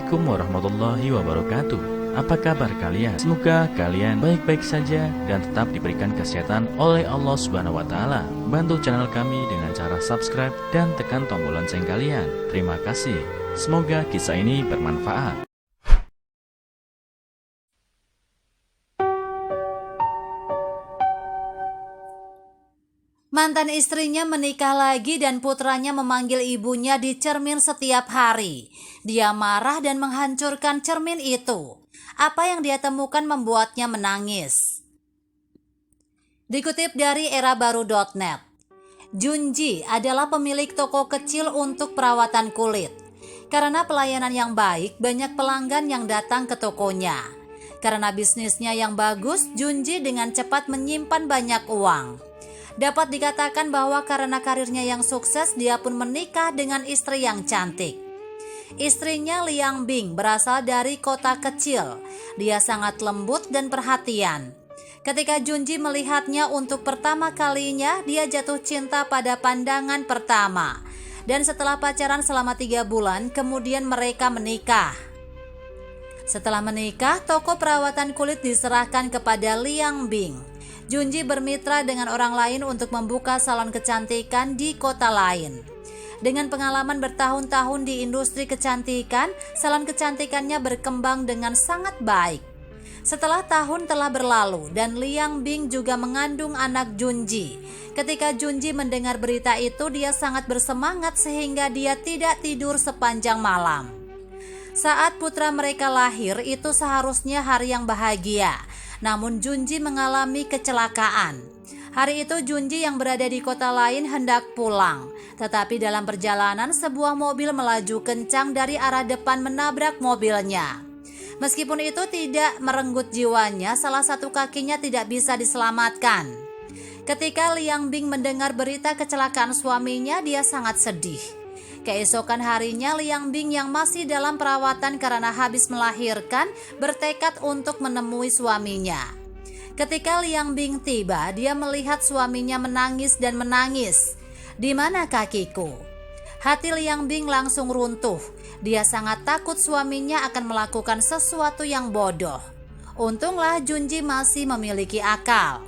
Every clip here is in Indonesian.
Assalamualaikum warahmatullahi wabarakatuh. Apa kabar kalian? Semoga kalian baik-baik saja dan tetap diberikan kesehatan oleh Allah Subhanahu wa taala. Bantu channel kami dengan cara subscribe dan tekan tombol lonceng kalian. Terima kasih. Semoga kisah ini bermanfaat. Mantan istrinya menikah lagi dan putranya memanggil ibunya di cermin setiap hari. Dia marah dan menghancurkan cermin itu. Apa yang dia temukan membuatnya menangis. Dikutip dari erabaru.net, Junji adalah pemilik toko kecil untuk perawatan kulit. Karena pelayanan yang baik, banyak pelanggan yang datang ke tokonya. Karena bisnisnya yang bagus, Junji dengan cepat menyimpan banyak uang. Dapat dikatakan bahwa karena karirnya yang sukses, dia pun menikah dengan istri yang cantik. Istrinya Liang Bing berasal dari kota kecil. Dia sangat lembut dan perhatian. Ketika Junji melihatnya untuk pertama kalinya, dia jatuh cinta pada pandangan pertama. Dan setelah pacaran selama 3 bulan, kemudian mereka menikah. Setelah menikah, toko perawatan kulit diserahkan kepada Liang Bing. Junji bermitra dengan orang lain untuk membuka salon kecantikan di kota lain. Dengan pengalaman bertahun-tahun di industri kecantikan, salon kecantikannya berkembang dengan sangat baik. Setelah tahun telah berlalu dan Liang Bing juga mengandung anak Junji. Ketika Junji mendengar berita itu, dia sangat bersemangat sehingga dia tidak tidur sepanjang malam. Saat putra mereka lahir, itu seharusnya hari yang bahagia. Namun Junji mengalami kecelakaan. Hari itu Junji yang berada di kota lain hendak pulang. Tetapi dalam perjalanan sebuah mobil melaju kencang dari arah depan menabrak mobilnya. Meskipun itu tidak merenggut jiwanya, salah satu kakinya tidak bisa diselamatkan. Ketika Liang Bing mendengar berita kecelakaan suaminya, dia sangat sedih. Keesokan harinya, Liang Bing yang masih dalam perawatan karena habis melahirkan bertekad untuk menemui suaminya. Ketika Liang Bing tiba, dia melihat suaminya menangis dan menangis. "Di mana kakiku?" Hati Liang Bing langsung runtuh. Dia sangat takut suaminya akan melakukan sesuatu yang bodoh. Untunglah Junji masih memiliki akal.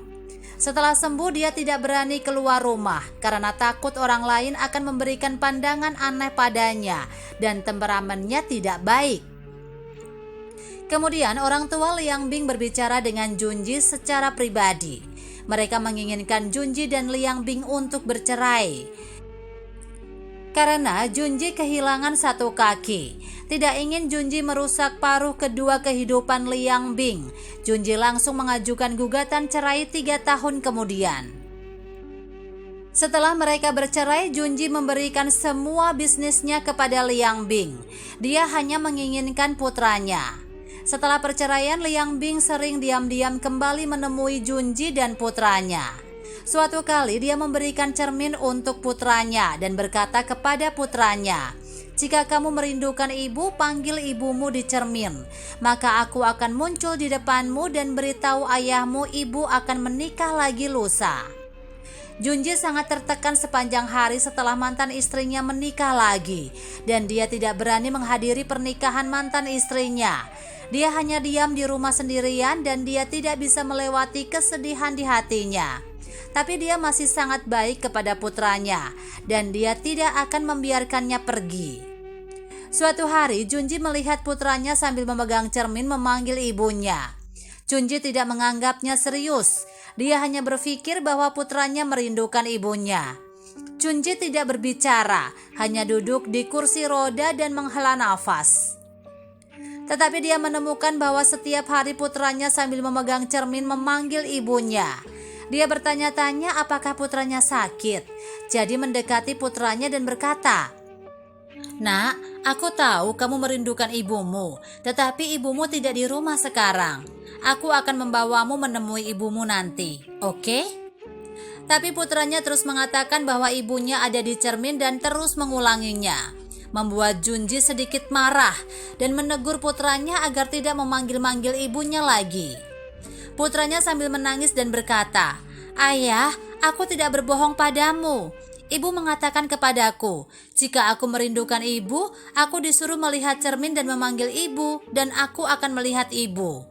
Setelah sembuh, dia tidak berani keluar rumah karena takut orang lain akan memberikan pandangan aneh padanya dan temperamennya tidak baik. Kemudian orang tua Liang Bing berbicara dengan Junji secara pribadi. Mereka menginginkan Junji dan Liang Bing untuk bercerai. Karena Junji kehilangan satu kaki. Tidak ingin Junji merusak paruh kedua kehidupan Liang Bing. Junji langsung mengajukan gugatan cerai 3 tahun kemudian. Setelah mereka bercerai, Junji memberikan semua bisnisnya kepada Liang Bing. Dia hanya menginginkan putranya. Setelah perceraian, Liang Bing sering diam-diam kembali menemui Junji dan putranya. Suatu kali dia memberikan cermin untuk putranya dan berkata kepada putranya, "Jika kamu merindukan ibu, panggil ibumu di cermin. Maka aku akan muncul di depanmu dan beritahu ayahmu ibu akan menikah lagi lusa." Junji sangat tertekan sepanjang hari setelah mantan istrinya menikah lagi. Dan dia tidak berani menghadiri pernikahan mantan istrinya. Dia hanya diam di rumah sendirian dan dia tidak bisa melewati kesedihan di hatinya. Tapi dia masih sangat baik kepada putranya dan dia tidak akan membiarkannya pergi. Suatu hari Junji melihat putranya sambil memegang cermin memanggil ibunya. Junji tidak menganggapnya serius. Dia hanya berpikir bahwa putranya merindukan ibunya. Junji tidak berbicara, hanya duduk di kursi roda dan menghela nafas. Tetapi dia menemukan bahwa setiap hari putranya sambil memegang cermin memanggil ibunya. Dia bertanya-tanya apakah putranya sakit. Jadi mendekati putranya dan berkata, "Nak, aku tahu kamu merindukan ibumu, tetapi ibumu tidak di rumah sekarang. Aku akan membawamu menemui ibumu nanti, oke?" Tapi putranya terus mengatakan bahwa ibunya ada di cermin dan terus mengulanginya. Membuat Junji sedikit marah dan menegur putranya agar tidak memanggil-manggil ibunya lagi. Putranya sambil menangis dan berkata, "Ayah, aku tidak berbohong padamu. Ibu mengatakan kepadaku, jika aku merindukan ibu, aku disuruh melihat cermin dan memanggil ibu, dan aku akan melihat ibu.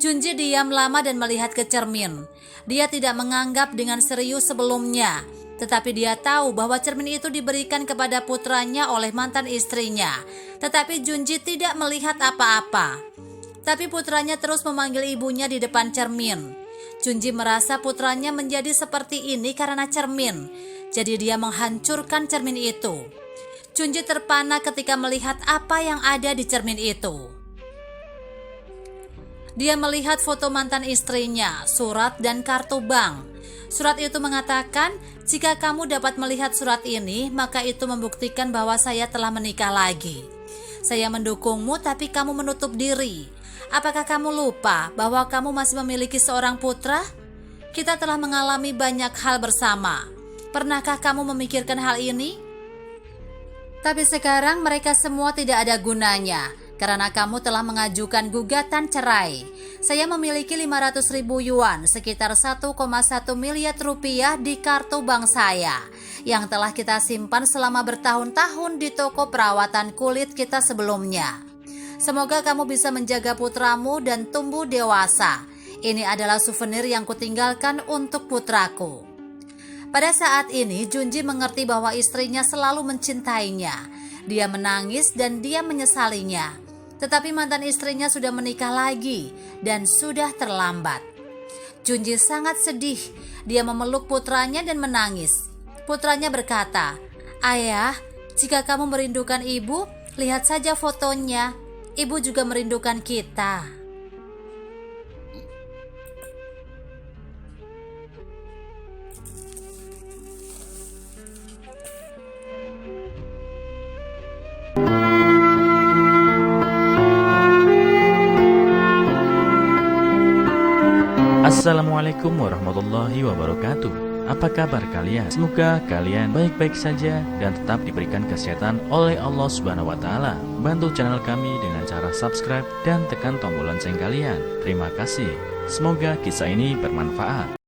Junji diam lama dan melihat ke cermin. Dia tidak menganggap dengan serius sebelumnya, tetapi dia tahu bahwa cermin itu diberikan kepada putranya oleh mantan istrinya. Tetapi Junji tidak melihat apa-apa. Tapi putranya terus memanggil ibunya di depan cermin. Junji merasa putranya menjadi seperti ini karena cermin. Jadi dia menghancurkan cermin itu. Junji terpana ketika melihat apa yang ada di cermin itu. Dia melihat foto mantan istrinya, surat dan kartu bank. Surat itu mengatakan, jika kamu dapat melihat surat ini, maka itu membuktikan bahwa saya telah menikah lagi. Saya mendukungmu tapi kamu menutup diri. Apakah kamu lupa bahwa kamu masih memiliki seorang putra? Kita telah mengalami banyak hal bersama. Pernahkah kamu memikirkan hal ini? Tapi sekarang mereka semua tidak ada gunanya, karena kamu telah mengajukan gugatan cerai. Saya memiliki 500.000 yuan, sekitar 1,1 miliar rupiah di kartu bank saya, yang telah kita simpan selama bertahun-tahun di toko perawatan kulit kita sebelumnya. Semoga kamu bisa menjaga putramu dan tumbuh dewasa. Ini adalah souvenir yang kutinggalkan untuk putraku. Pada saat ini Junji mengerti bahwa istrinya selalu mencintainya. Dia menangis dan dia menyesalinya. Tetapi mantan istrinya sudah menikah lagi dan sudah terlambat. Junji sangat sedih. Dia memeluk putranya dan menangis. Putranya berkata, "Ayah, jika kamu merindukan ibu, lihat saja fotonya. Ibu juga merindukan kita." Assalamualaikum warahmatullahi wabarakatuh. Apa kabar kalian? Semoga kalian baik-baik saja dan tetap diberikan kesehatan oleh Allah Subhanahu wa taala. Bantu channel kami dengan cara subscribe dan tekan tombol lonceng kalian. Terima kasih. Semoga kisah ini bermanfaat.